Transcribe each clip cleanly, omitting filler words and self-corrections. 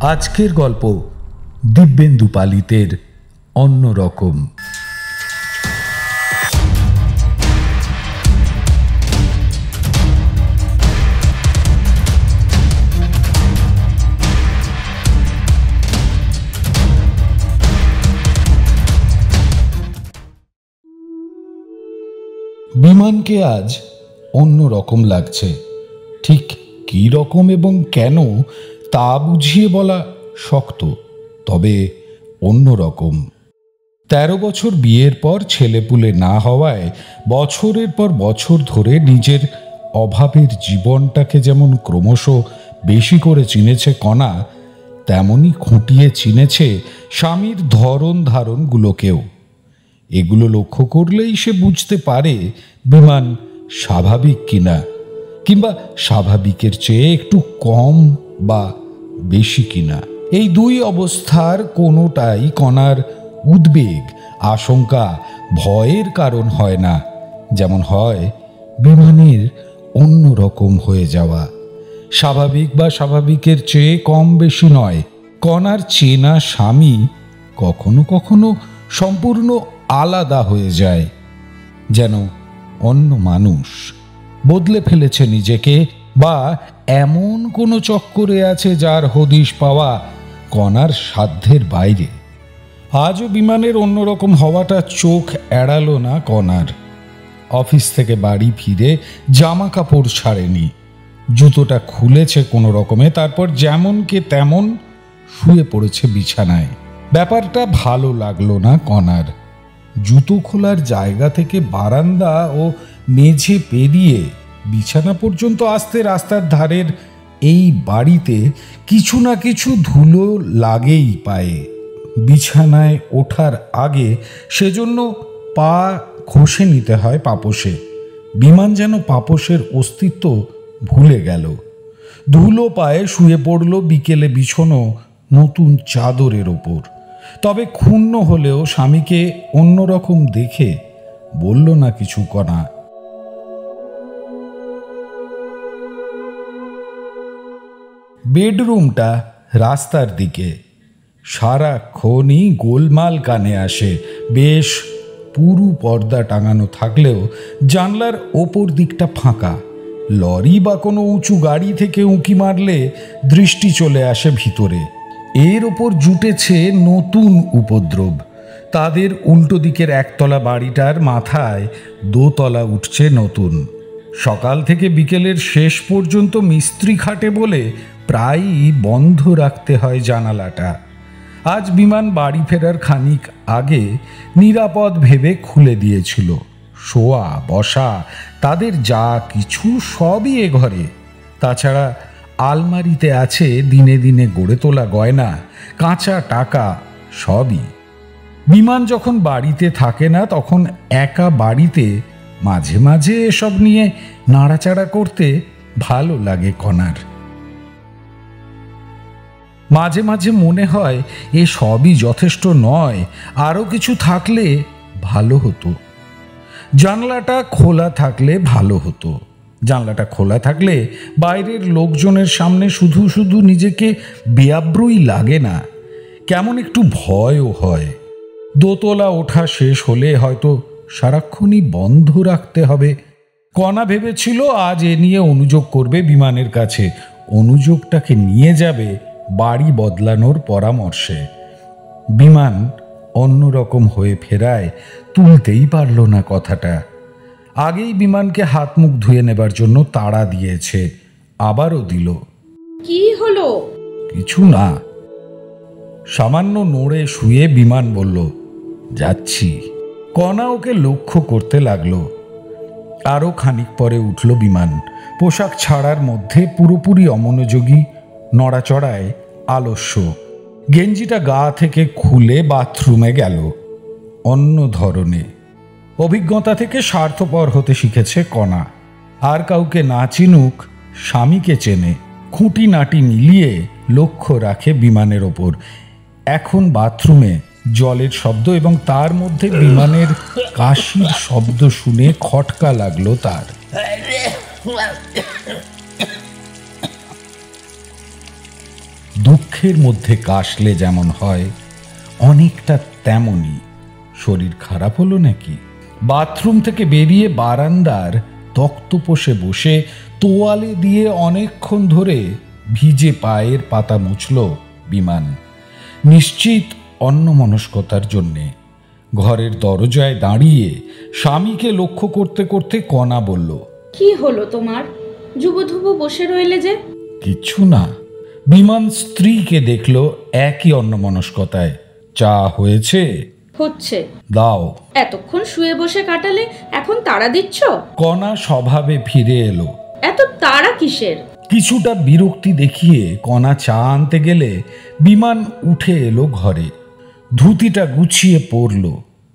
আজকের গল্প দিব্যেন্দু পালিতের অন্যরকম। বিমানকে আজ অন্যরকম লাগছে। ঠিক কী রকম এবং কেন তা বুঝিয়ে বলা শক্ত, তবে অন্যরকম। 13 বছর বিয়ের পর ছেলেপুলে না হওয়ায় বছরের পর বছর ধরে নিজের অভাবের জীবনটাকে যেমন ক্রমশ বেশি করে চিনেছে কণা, তেমনই খুঁটিয়ে চিনেছে স্বামীর ধরন ধারণগুলোকেও। এগুলো লক্ষ্য করলেই সে বুঝতে পারে বিমান স্বাভাবিক কিনা, কিংবা স্বাভাবিকের চেয়ে একটু কম বা বেশি কিনা। এই দুই অবস্থার কোনোটাই কণার উদ্বেগ, আশঙ্কা, ভয়ের কারণ হয় না, যেমন হয় বিমানের অন্যরকম হয়ে যাওয়া। স্বাভাবিক বা স্বাভাবিকের চেয়ে কম বেশি নয়, কণার চেনা স্বামী কখনো কখনো সম্পূর্ণ আলাদা হয়ে যায়, যেন অন্য মানুষ, বদলে ফেলেছে নিজেকে, বা এমন কোনো চক্করে আছে যার হদিশ পাওয়া কণার সাধ্যের বাইরে। আজও বিমানের অন্যরকম হওয়াটা চোখ এড়ালো না কণার। অফিস থেকে বাড়ি ফিরে জামা কাপড় ছাড়েনি, জুতোটা খুলেছে কোনো রকমে, তারপর যেমনকে তেমন শুয়ে পড়েছে বিছানায়। ব্যাপারটা ভালো লাগলো না কণার। জুতো খোলার জায়গা থেকে বারান্দা ও মেঝে পেরিয়ে বিছানা পর্যন্ত আসতে রাস্তার ধারের এই বাড়িতে কিছু না কিছু ধুলো লাগেই পায়ে। বিছানায় ওঠার আগে সেজন্য পা ঘষে নিতে হয় পাপোশে। বিমান যেন পাপোশের অস্তিত্ব ভুলে গেল। ধুলো পায়ে শুয়ে পড়ল বিকেলে বিছানো নতুন চাদরের ওপর। তবে ক্ষুণ্ণ হলেও স্বামীকে অন্যরকম দেখে বলল না কিছু কণা। বেডরুমটা রাস্তার দিকে, সারাক্ষণই গোলমাল কানে আসে। বেশ পুরু পর্দা টাঙানো থাকলেও জানলার ওপর দিকটা ফাঁকা। লরি বা কোনো উঁচু গাড়ি থেকে উঁকি মারলে দৃষ্টি চলে আসে ভিতরে। এর ওপর জুটেছে নতুন উপদ্রব। তাদের উল্টো দিকের একতলা বাড়িটার মাথায় দোতলা উঠছে নতুন। সকাল থেকে বিকেলের শেষ পর্যন্ত মিস্ত্রি খাটে বলে প্রায়ই বন্ধ রাখতে হয় জানালাটা। আজ বিমান বাড়ি ফেরার খানিক আগে নিরাপদ ভেবে খুলে দিয়েছিল। শোয়া বসা তাদের যা কিছু সবই এ ঘরে। তাছাড়া আলমারিতে আছে দিনে দিনে গড়ে তোলা গয়না, কাঁচা টাকা, সবই। বিমান যখন বাড়িতে থাকে না তখন একা বাড়িতে মাঝে মাঝে এসব নিয়ে নাড়াচাড়া করতে ভালো লাগে কণার। মাঝে মাঝে মনে হয় এ সবই যথেষ্ট নয়, আরও কিছু থাকলে ভালো হতো। জানলাটা খোলা থাকলে ভালো হতো। জানলাটা খোলা থাকলে বাইরের লোকজনের সামনে শুধু শুধু নিজেকে বেআব্রুই লাগে না, কেমন একটু ভয়ও হয়। দোতলা ওঠা শেষ হলে হয়তো সারাক্ষণই বন্ধ রাখতে হবে। কণা ভেবেছিল আজ এ নিয়ে অনুযোগ করবে বিমানের কাছে, অনুযোগটাকে নিয়ে যাবে বাড়ি বদলানোর পরামর্শে। বিমান অন্যরকম হয়ে ফেরায় তুলতেই পারল না কথাটা। আগেই বিমানকে হাত মুখ ধুয়ে নেবার জন্য তাড়া দিয়েছে, আবারও দিল। কি হলো? কিছু না। সামান্য নড়ে শুয়ে বিমান বলল, যাচ্ছি। কণা ওকে লক্ষ্য করতে লাগলো। আরও খানিক পরে উঠল বিমান। পোশাক ছাড়ার মধ্যে পুরোপুরি অমনোযোগী, নড়াচড়ায় আলস্য। গেঞ্জিটা গা থেকে খুলে বাথরুমে গেল। অন্য ধরনে অভিজ্ঞতা থেকে স্বার্থপর হতে শিখেছে কণা। আর কাউকে না চিনুক, স্বামীকে চেনে। খুঁটিনাটি মিলিয়ে লক্ষ্য রাখে বিমানের ওপর। এখন বাথরুমে জলের শব্দ এবং তার মধ্যে বিমানের কাশির শব্দ শুনে খটকা লাগলো তার। দুঃখের মধ্যে কাশলে যেমন হয়, অনেকটা তেমনই। শরীর খারাপ হলো নাকি? বাথরুম থেকে বেরিয়ে বারান্দার তক্তপোষে বসে তোয়ালে দিয়ে অনেকক্ষণ ধরে ভিজে পায়ের পাতা মুছল বিমান, নিশ্চিত অন্যমনস্কতার জন্যে। ঘরের দরজায় দাঁড়িয়ে স্বামীকে লক্ষ্য করতে করতে কণা বলল, কি হলো তোমার? যুবধুবু বসে রইলে যে? কিছু না। বিমান স্ত্রীকে দেখল একই অন্যমনস্কতায়। চা হয়েছে? হচ্ছে। দাও। এতক্ষণ শুয়ে বসে কাটালে, এখন তাড়া দিচ্ছ? কণা স্বভাবে ফিরে এলো। এত তাড়া কিসের? কিছুটা বিরক্তি দেখিয়ে কণা চা আনতে গেলে বিমান উঠে এলো ঘরে। ধুতিটা গুছিয়ে পরল,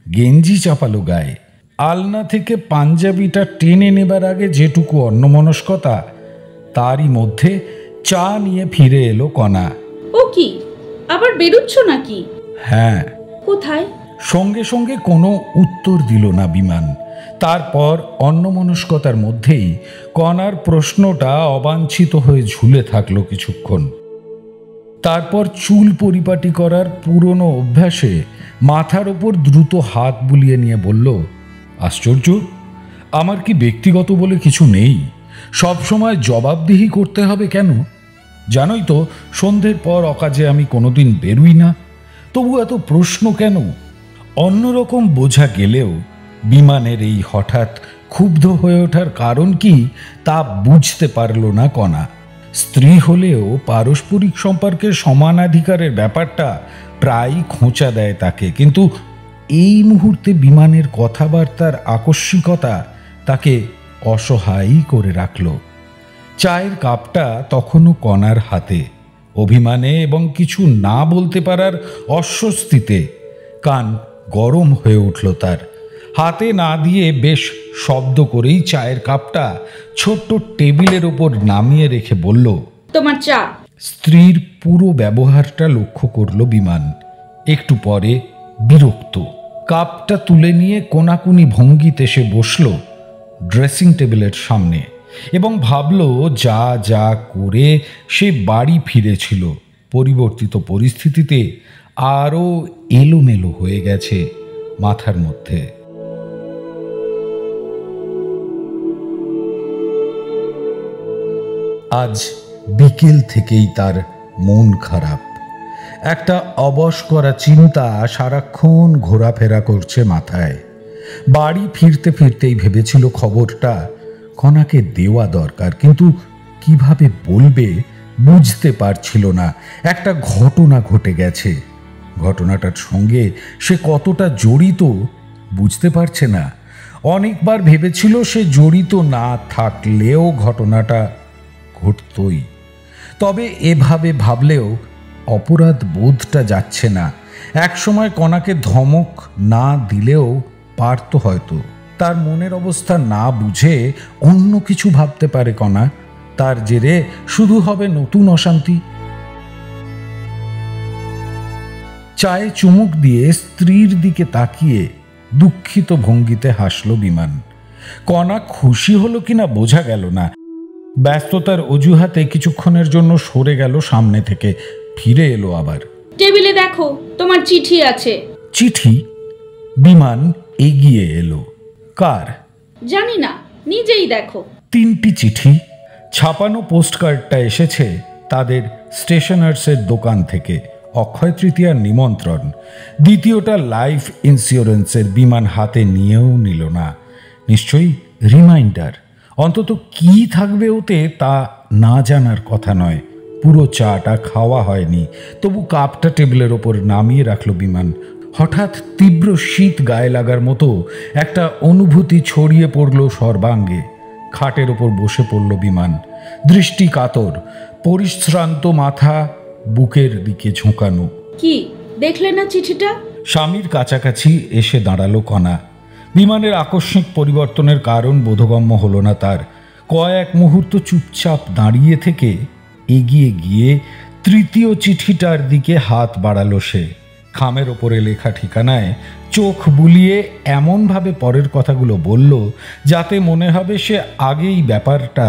গেঞ্জি চাপালো গায়ে। আলনা থেকে পাঞ্জাবিটা টেনে নেবার আগে যেটুকু অন্যমনস্কতা, তারই মধ্যে চা নিয়ে ফিরে এলো কণা। ও কি, আবার বেরুচ্ছ নাকি? হ্যাঁ। কোথায়? সঙ্গে সঙ্গে কোনো উত্তর দিল না বিমান। তারপর অন্যমনস্কতার মধ্যেই কণার প্রশ্নটা অবাঞ্ছিত হয়ে ঝুলে থাকলো কিছুক্ষণ। তারপর চুল পরিপাটি করার পুরনো অভ্যাসে মাথার ওপর দ্রুত হাত বুলিয়ে নিয়ে বলল, আশ্চর্য, আমার কি ব্যক্তিগত বলে কিছু নেই? সব সময় জবাবদিহি করতে হবে কেন? জানোই তো, সন্ধ্যের পর অকাজে আমি কোনোদিন বেরুই না, তবু এত প্রশ্ন কেন? অন্যরকম বোঝা গেলেও বিমানের এই হঠাৎ ক্ষুব্ধ হয়ে ওঠার কারণ কি তা বুঝতে পারল না কণা। স্ত্রী হলেও পারস্পরিক সম্পর্কের সমানাধিকারের ব্যাপারটা প্রায় খোঁচা দেয় তাকে, কিন্তু এই মুহূর্তে বিমানের কথাবার্তার আকস্মিকতা তাকে অসহায়ই করে রাখল। চায়ের কাপটা তখনও কণার হাতে। অভিমানে এবং কিছু না বলতে পারার অস্বস্তিতে কান গরম হয়ে উঠল তার। হাতে না দিয়ে বেশ শব্দ করেই চায়ের কাপটা ছোট্ট টেবিলের ওপর নামিয়ে রেখে বলল, তোমার চা। স্ত্রীর পুরো ব্যবহারটা লক্ষ্য করল বিমান। একটু পরে বিরক্ত। কাপটা তুলে নিয়ে কোনাকুনি ভঙ্গিতে সে বসল ড্রেসিং টেবিলের সামনে এবং ভাবল, যা যা করে সে বাড়ি ফিরেছিল পরিবর্তিত পরিস্থিতিতে আরও এলোমেলো হয়ে গেছে মাথার মধ্যে। আজ বিকেল থেকেই তার মন খারাপ। একটা অবশ করা চিন্তা সারাক্ষণ ঘোরাফেরা করছে মাথায়। বাড়ি ফিরতে ফিরতেই ভেবেছিল খবরটা কণাকে দেওয়া দরকার, কিন্তু কিভাবে বলবে বুঝতে পারছিল না। একটা ঘটনা ঘটে গেছে, ঘটনাটার সঙ্গে সে কতটা জড়িত বুঝতে পারছে না। অনেকবার ভেবেছিল সে জড়িত না থাকলেও ঘটনাটা ঘটতই, তবে এভাবে ভাবলেও অপরাধ বোধটা যাচ্ছে না। একসময় কণাকে ধমক না দিলেও পারত হয়তো। তার মনের অবস্থা না বুঝে অন্য কিছু ভাবতে পারে কণা। তার জেরে শুধু হবে নতুন অশান্তি। চায়ে চুমুক দিয়ে স্ত্রীর দিকে তাকিয়ে দুঃখিত ভঙ্গিতে হাসল বিমান। কণা খুশি হলো কিনা বোঝা গেল না। ব্যস্ততার অজুহাতে কিছুক্ষণের জন্য সরে গেল সামনে থেকে, ফিরে এলো আবার। টেবিলে দেখো, তোমার চিঠি আছে। চিঠি? বিমান এগিয়ে এলো। কার? জানি না, নিজেই দেখো। 3টি চিঠি। ছাপানো পোস্টকার্ডটা এসেছে তাদের স্টেশনার্সের দোকান থেকে, অক্ষয় তৃতীয়ার নিমন্ত্রণ। দ্বিতীয়টা লাইফ ইন্স্যুরেন্সের। বিমান হাতে নিয়েও নিল না। নিশ্চয়ই রিমাইন্ডার। অন্তত কি থাকবে ওতে তা না জানার কথা নয়। পুরো চাটা খাওয়া হয়নি, তবু কাপটা টেবিলের ওপর নামিয়ে রাখল বিমান। হঠাৎ তীব্র শীত গায়ে লাগার মতো একটা অনুভূতি ছড়িয়ে পড়ল সর্বাঙ্গে। খাটের ওপর বসে পড়ল বিমান, দৃষ্টি কাতর, পরিশ্রান্ত মাথা বুকের দিকে ঝোঁকানো। কি দেখলে না চিঠিটা? স্বামীর কাছাকাছি এসে দাঁড়ালো কণা। বিমানের আকস্মিক পরিবর্তনের কারণ বোধগম্য হলো না তার। কয়েক মুহূর্ত চুপচাপ দাঁড়িয়ে থেকে এগিয়ে গিয়ে তৃতীয় চিঠিটার দিকে হাত বাড়ালো সে। খামের ওপরে লেখা ঠিকানায় চোখ বুলিয়ে এমনভাবে পরের কথাগুলো বলল যাতে মনে হবে সে আগেই ব্যাপারটা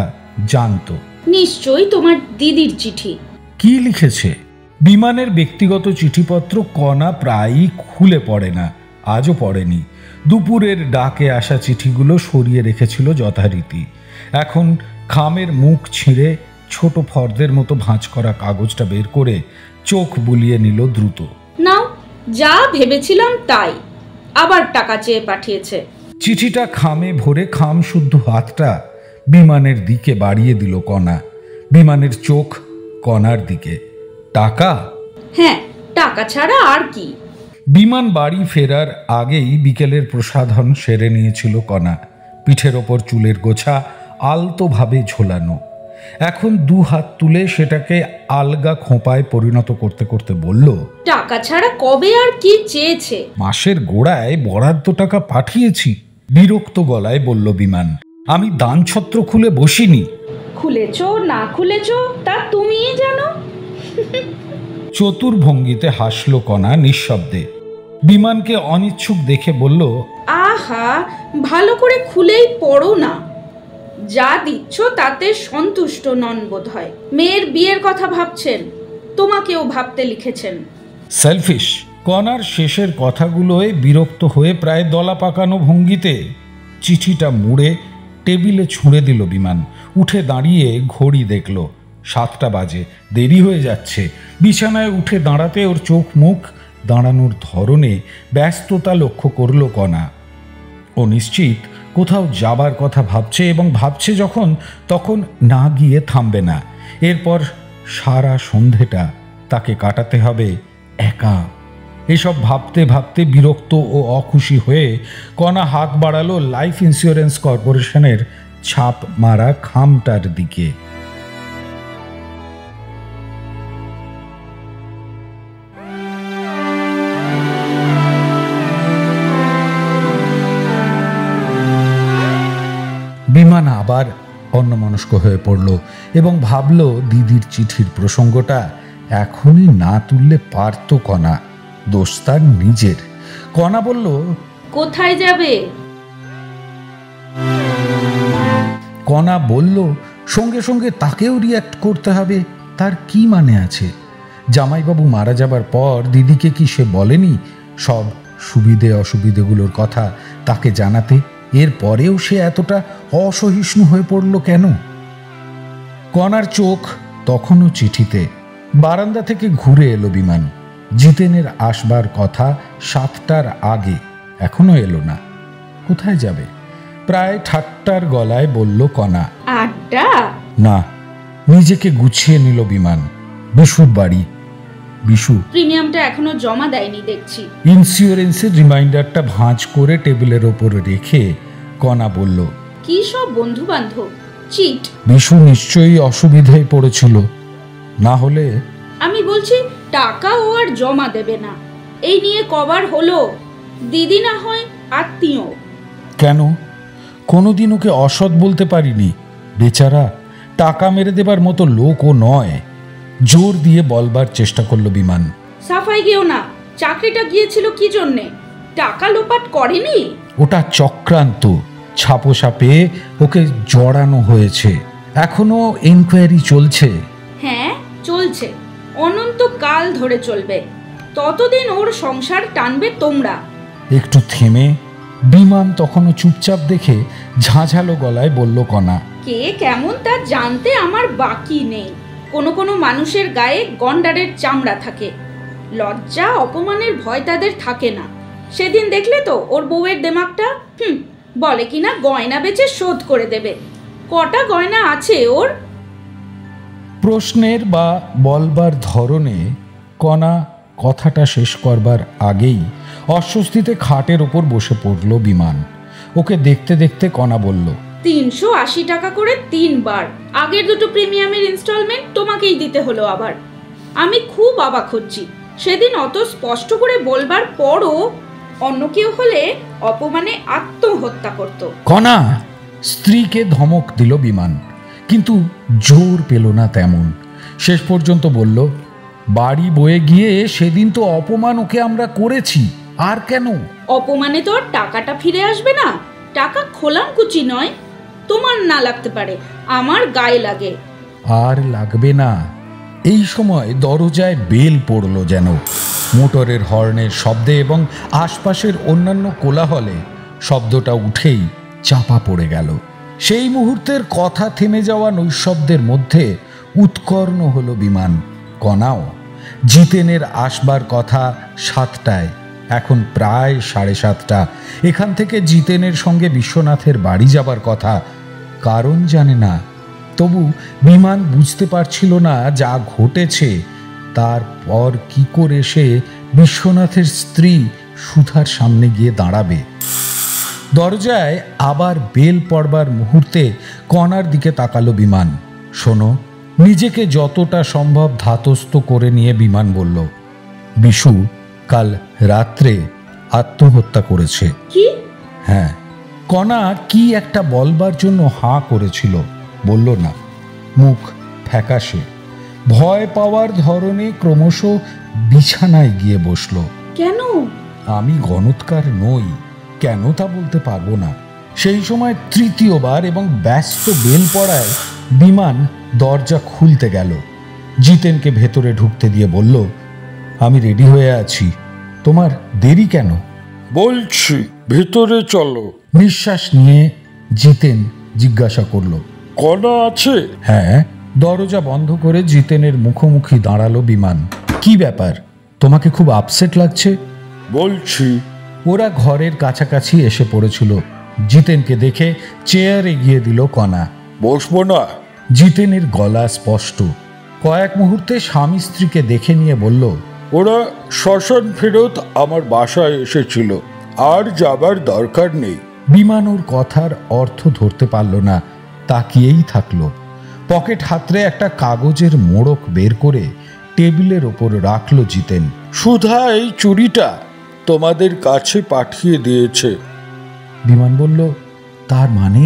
জানত। নিশ্চয়ই তোমার দিদির চিঠি। কি লিখেছে? বিমানের ব্যক্তিগত চিঠিপত্র কণা প্রায়ই খুলে পড়ে না, আজও পড়েনি। দুপুরের ডাকে আসা চিঠিগুলো সরিয়ে রেখেছিল যথারীতি। এখন খামের মুখ ছিঁড়ে ছোট ফর্দের মতো ভাঁজ করা কাগজটা বের করে চোখ বুলিয়ে নিল দ্রুত। নাও, যা ভেবেছিলাম তাই, আবার টাকা চেয়ে পাঠিয়েছে। চিঠিটা খামে ভরে খাম শুদ্ধ হাতটা বিমানের দিকে বাড়িয়ে দিল কণা। বিমানের চোখ কণার দিকে। টাকা? হ্যাঁ, টাকা ছাড়া আর কি। বিমান বাড়ি ফেরার আগেই বিকেলের প্রসাধন সেরে নিয়েছিল কণা। পিঠের ওপর চুলের গোছা আলতোভাবে ঝোলানো। এখন দু হাত তুলে সেটাকে আলগা খোঁপায় পরিণত করতে করতে বলল, টাকা ছাড়া কবে আর কি চেয়েছে? মাসের গোড়ায় বরাদ্দ টাকা পাঠিয়েছি। বিরক্ত গলায় বলল বিমান, আমি দানছত্র খুলে বসিনি। খুলেছ না খুলেছ তা তুমিই জানো। চতুর ভঙ্গিতে হাসল কণা নিঃশব্দে। বিমানকে অনিচ্ছুক দেখে বলল, আহা, ভালো করে খুলেই পড়ো না। যা দিচ্ছ তাতে সন্তুষ্ট নন বোধ হয়। মেয়ের বিয়ের কথা ভাবছেন, তোমাকেও ভাবতে লিখেছেন। সেলফিশ। কণার শেষের কথাগুলোয় বিরক্ত হয়ে প্রায় দলা পাকানো ভঙ্গিতে চিঠিটা মুড়ে টেবিলে ছুঁড়ে দিল বিমান। উঠে দাঁড়িয়ে ঘড়ি দেখল, 7টা বাজে, দেরি হয়ে যাচ্ছে। বিছানায় উঠে দাঁড়াতে ওর চোখ মুখ দাঁড়ানোর ধরনে ব্যস্ততা লক্ষ্য করল কণা। ও নিশ্চিত কোথাও যাবার কথা ভাবছে, এবং ভাবছে যখন তখন না গিয়ে থামবে না। এরপর সারা সন্ধেটা তাকে কাটাতে হবে একা। এসব ভাবতে ভাবতে বিরক্ত ও অখুশি হয়ে কণা হাত বাড়ালো লাইফ ইন্স্যুরেন্স কর্পোরেশনের ছাপ মারা খামটার দিকে। বিমান আবার অন্যমনস্ক হয়ে পড়ল এবং ভাবল দিদির চিঠির প্রসঙ্গটা এখনই না তুললে পারত কণা। দোষ তার নিজের। কণা বলল, কোথায় যাবে? কণা বলল, সঙ্গে সঙ্গে তাকেও রিয়্যাক্ট করতে হবে, তার কি মানে আছে? জামাইবাবু মারা যাবার পর দিদিকে কি সে বলেনি সব সুবিধে অসুবিধেগুলোর কথা তাকে জানাতে? এর পরেও সে এতটা অসহিষ্ণু হয়ে পড়ল কেন? কণার চোখ তখনও চিঠিতে। বারান্দা থেকে ঘুরে এলো বিমান। জিতেনের আসবার কথা 7টার আগে, এখনো এলো না। কোথায় যাবে? প্রায় ঠাট্টার গলায় বলল কণা, আড্ডা? না। নিজেকে গুছিয়ে নিল বিমান। বিশুর বাড়ি। বিশু প্রিমিয়ামটা এখনো জমা দেয়নি দেখছি। ইন্স্যুরেন্সের রিমাইন্ডারটা ভাঁজ করে টেবিলের ওপর রেখে কণা বলল, কি সব বন্ধু বান্ধব, চিট। বিশু নিশ্চয়ই অসুবিধায় পড়েছিল, না হলে। আমি বলছি টাকা ও আর জমা দেবে না, এই নিয়ে কবার হলো। দিদি না হয় আত্মীয়। কেন? কোনোদিন ওকে অসৎ বলতে পারিনি। বেচারা টাকা মেরে দেবার মতো লোক ও নয়। জোর দিয়ে বলবার চেষ্টা করলো বিমান। সাফাই গেও না। চাকরিটা গিয়েছিল কি জন্যে? টাকা লোপাট করেনি? ওটা চক্রান্ত। ছাপোসাপে ওকে জড়ানো হয়েছে। এখনো এনকোয়ারি চলছে। হ্যাঁ, চলছে, অনন্তকাল ধরে চলবে। ততদিন ওর সংসার টানবে তোমরা। একটু থেমে বিমান তখনও চুপচাপ দেখে ঝাঁঝালো গলায় বলল কণা, কে কেমন তা জানতে আমার বাকি নেই। কোনো কোনো মানুষের গায়ে গন্ডারের চামড়া থাকে, লজ্জা অপমানের ভয় তাদের থাকে না। সেদিন দেখলে তো ওর বউয়ের দেমাগটা। বলে কিনা গয়না বেচে শোধ করে দেবে। কটা গয়না আছে ওর? প্রশ্নের বা বলবার ধরনে কণা কথাটা শেষ করবার আগেই অস্বস্তিতে খাটের ওপর বসে পড়ল বিমান। ওকে দেখতে দেখতে কণা বলল, 380 টাকা করে 3 বার। আগের দুটো প্রিমিয়ামের ইনস্টলমেন্ট তোমাকেই দিতে হলো আবার। আমি খুব অবাক হচ্ছি, সেদিন অত স্পষ্ট করে বলবার পরও অন্য কেউ হলে অপমানে আত্মহত্যা করত। কণা! স্ত্রীকে ধমক দিল বিমান, কিন্তু জোর পেল না তেমন। শেষ পর্যন্ত বলল, বাড়ি বয়ে গিয়ে সেদিন তো অপমান ওকে আমরা করেছি, আর কেন? অপমানে তো আর টাকাটা ফিরে আসবে না। টাকা খোলামকুচি নয়। তোমার না লাগতে পারে, আমার গায়ে লাগে। আর লাগবে না। এই সময় দরজায় বেল পড়ল যেন। মোটরের হর্নের শব্দে এবং আশপাশের অন্যান্য কোলাহলে শব্দটা উঠেই চাপা পড়ে গেল। সেই মুহূর্তের কথা থেমে যাওয়া নৈশব্দের মধ্যে উৎকর্ণ হলো বিমান। কণাও। জিতেনের আসবার কথা 7টায়, এখন প্রায় 7:30। এখান থেকে জিতেনের সঙ্গে বিশ্বনাথের বাড়ি যাবার কথা। কারণ জানে না, তবু বিমান বুঝতে পারছিল না যা ঘটেছে। তারপর কি করে সে বিশ্বনাথের স্ত্রী সুধার সামনে গিয়ে দাঁড়াবে। দরজায় আবার বেল পড়বার মুহূর্তে কণার দিকে তাকালো বিমান। শোনো, নিজেকে যতটা সম্ভব ধাতস্থ করে নিয়ে বিমান বলল, বিশু কাল রাত্রে আত্মহত্যা করেছে। কি? হ্যাঁ। কণা কি একটা বলবার জন্য হাঁ করেছিল, বলল না। মুখ ফ্যাকাশে, ভয় পাওয়ার ধরনে ক্রমশ বিছানায় গিয়ে বসল। কেন? আমি গণৎকার নই, কেন তা বলতে পারবো না। সেই সময় তৃতীয়বার এবং ব্যস্ত বেল পড়ায় বিমান দরজা খুলতে গেল। জিতেনকে ভেতরে ঢুকতে দিয়ে বলল, আমি রেডি হয়ে আছি, তোমার দেরি কেন? বলছি ভেতরে চলো। নিঃশ্বাস নিয়ে জিতেন জিজ্ঞাসা করল, কণা আছে? হ্যাঁ। দরজা বন্ধ করে জিতেনের মুখোমুখি দাঁড়ালো বিমান। কি ব্যাপার, তোমাকে খুব আপসেট লাগছে? বলছি। ওরা ঘরের কাছাকাছি এসে পড়েছিল। জিতেনকে দেখে চেয়ার এগিয়ে দিল কণা। বসবো না? জিতেনের গলা স্পষ্ট। কয়েক মুহূর্তে স্বামী স্ত্রীকে দেখে নিয়ে বলল, ওরা শ্মশান ফেরত আমার বাসায় এসেছিল, আর যাবার দরকার নেই। বিমান ওর কথার অর্থ ধরতে পারল না, তাকিয়েই থাকলো। পকেট হাতড়ে একটা কাগজের মোড়ক বের করে টেবিলের ওপর রাখলো জিতেন। সুধা এই চুড়িটা তোমাদের কাছে পাঠিয়ে দিয়েছে। বিমান বলল, তার মানে?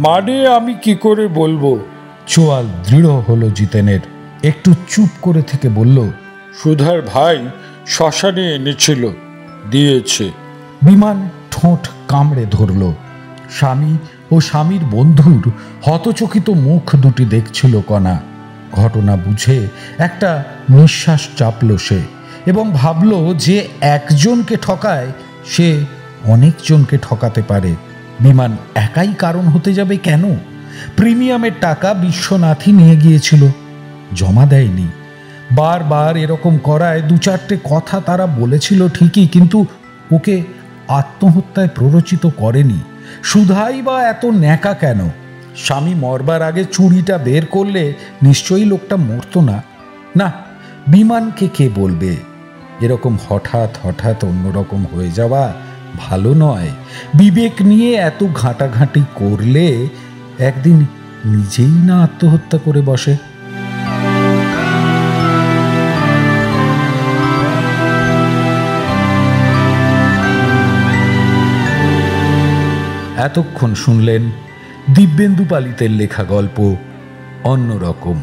মানে আমি কি করে বলবো? চোয়াল দৃঢ় হলো জিতেনের। একটু চুপ করে থেকে বলল, সুধার ভাই শ্মশানে এনেছিল, দিয়েছে। বিমান ঠোঁট কামড়ে ধরল। স্বামী ও স্বামীর বন্ধুর হতচকিত মুখ দুটি দেখছিল কণা। ঘটনা বুঝে একটা নিঃশ্বাস চাপল সে এবং ভাবল যে একজনকে ঠকায় সে অনেকজনকে ঠকাতে পারে। বিমান একাই কারণ হতে যাবে কেন? প্রিমিয়ামের টাকা বিশ্বনাথই নিয়ে গিয়েছিল, জমা দেয়নি। বারবার এরকম করায় 2-4টে কথা তারা বলেছিল ঠিকই, কিন্তু ওকে আত্মহত্যায় প্ররোচিত করেনি। সুধাই বা এত ন্যাকা কেন? স্বামী মরবার আগে চুড়িটা বের করলে নিশ্চয়ই লোকটা মরতো না। না, বিমানকে কে বলবে? এরকম হঠাৎ হঠাৎ অন্যরকম হয়ে যাওয়া ভালো নয়। বিবেক নিয়ে এত ঘাঁটাঘাঁটি করলে একদিন নিজেই না আত্মহত্যা করে বসে। এতক্ষণ শুনলেন দিব্যেন্দু পালিতের লেখা গল্প অন্যরকম।